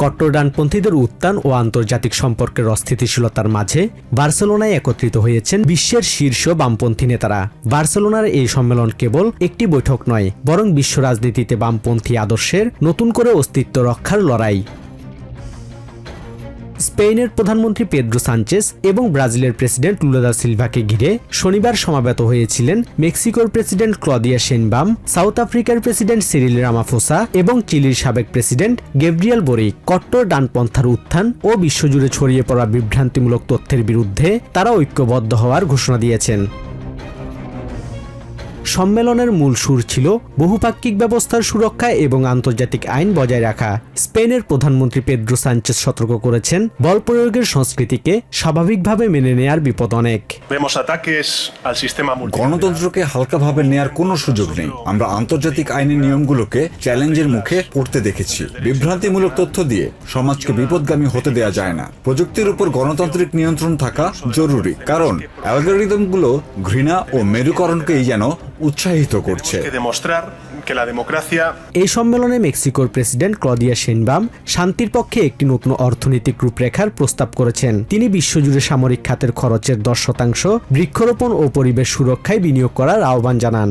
কট্টর ডানপন্থীদের উত্থান ও আন্তর্জাতিক সম্পর্কের অস্থিতিশীলতার মাঝে বার্সেলোনায় একত্রিত হয়েছেন বিশ্বের শীর্ষ বামপন্থী নেতারা। বার্সেলোনার এই সম্মেলন কেবল একটি বৈঠক নয়, বরং বিশ্ব রাজনীতিতে বামপন্থী আদর্শের নতুন করে অস্তিত্ব রক্ষার লড়াই। স্পেনের প্রধানমন্ত্রী পেদ্রো সানচেস এবং ব্রাজিলের প্রেসিডেন্ট লুলা দা সিলভাকে ঘিরে শনিবার সমাবেত হয়েছিলেন মেক্সিকোর প্রেসিডেন্ট ক্লদিয়া শেইনবাম, সাউথ আফ্রিকার প্রেসিডেন্ট সিরিল রামাফোসা এবং চিলির সাবেক প্রেসিডেন্ট গেব্রিয়েল বোরিক। কট্টর ডানপন্থার উত্থান ও বিশ্বজুড়ে ছড়িয়ে পড়া বিভ্রান্তিমূলক তথ্যের বিরুদ্ধে তারা ঐক্যবদ্ধ হওয়ার ঘোষণা দিয়েছেন। সম্মেলনের মূল সুর ছিল বহুপাক্ষিক ব্যবস্থার সুরক্ষা এবং আন্তর্জাতিক আইন বজায় রাখা। স্পেনের প্রধানমন্ত্রী পেদ্রো সানচেস সতর্ক করেছেন, বল প্রয়োগের সংস্কৃতিকে স্বাভাবিকভাবে মেনে নেয়ার বিপদ অনেক। গণতন্ত্রকে হালকাভাবে নেয়ার কোনো সুযোগ নেই। আমরা আন্তর্জাতিক আইনের নিয়মগুলোকে চ্যালেঞ্জের মুখে পড়তে দেখেছি। বিভ্রান্তিমূলক তথ্য দিয়ে সমাজকে বিপদগামী হতে দেয়া যায় না। প্রযুক্তির উপর গণতান্ত্রিক নিয়ন্ত্রণ থাকা জরুরি, কারণ অ্যালগরিদমগুলো ঘৃণা ও মেরুকরণকেই যেন উৎসাহিত করছে। এই সম্মেলনে মেক্সিকোর প্রেসিডেন্ট ক্লদিয়া শেইনবাম শান্তির পক্ষে একটি নতুন অর্থনৈতিক রূপরেখার প্রস্তাব করেছেন। তিনি বিশ্বজুড়ে সামরিক খাতের খরচের 10% বৃক্ষরোপণ ও পরিবেশ সুরক্ষায় বিনিয়োগ করার আহ্বান জানান।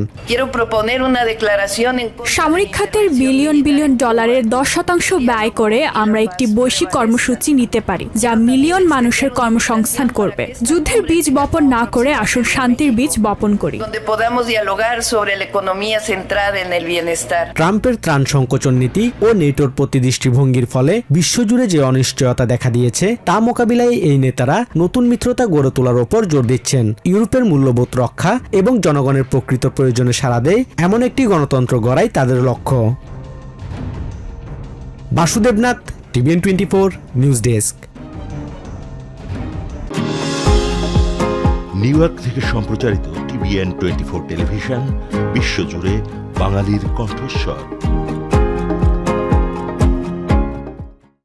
সামরিক খাতের বিলিয়ন বিলিয়ন ডলারের 10% ব্যয় করে আমরা একটি বৈশ্বিক কর্মসূচি নিতে পারি, যা মিলিয়ন মানুষের কর্মসংস্থান করবে। যুদ্ধের বীজ বপন না করে আসুন শান্তির বীজ বপন করি। ট্রাম্পের ত্রাণ সংকোচন নীতি ও নেটোর প্রতি দৃষ্টিভঙ্গির ফলে বিশ্বজুড়ে যে অনিশ্চয়তা দেখা দিয়েছে তা মোকাবিলায় এই নেতারা নতুন মিত্রতা গড়ে তোলার ওপর জোর দিচ্ছেন। ইউরোপের মূল্যবোধ রক্ষা এবং জনগণের প্রকৃত প্রয়োজনে সাড়া দেয় এমন একটি গণতন্ত্র গড়াই তাদের লক্ষ্য। Basudebnath, TVN24 news desk. New York থেকে সম্প্রচারিত TVN24 টেলিভিশন বিশ্বজুড়ে বাঙালির কণ্ঠস্বর।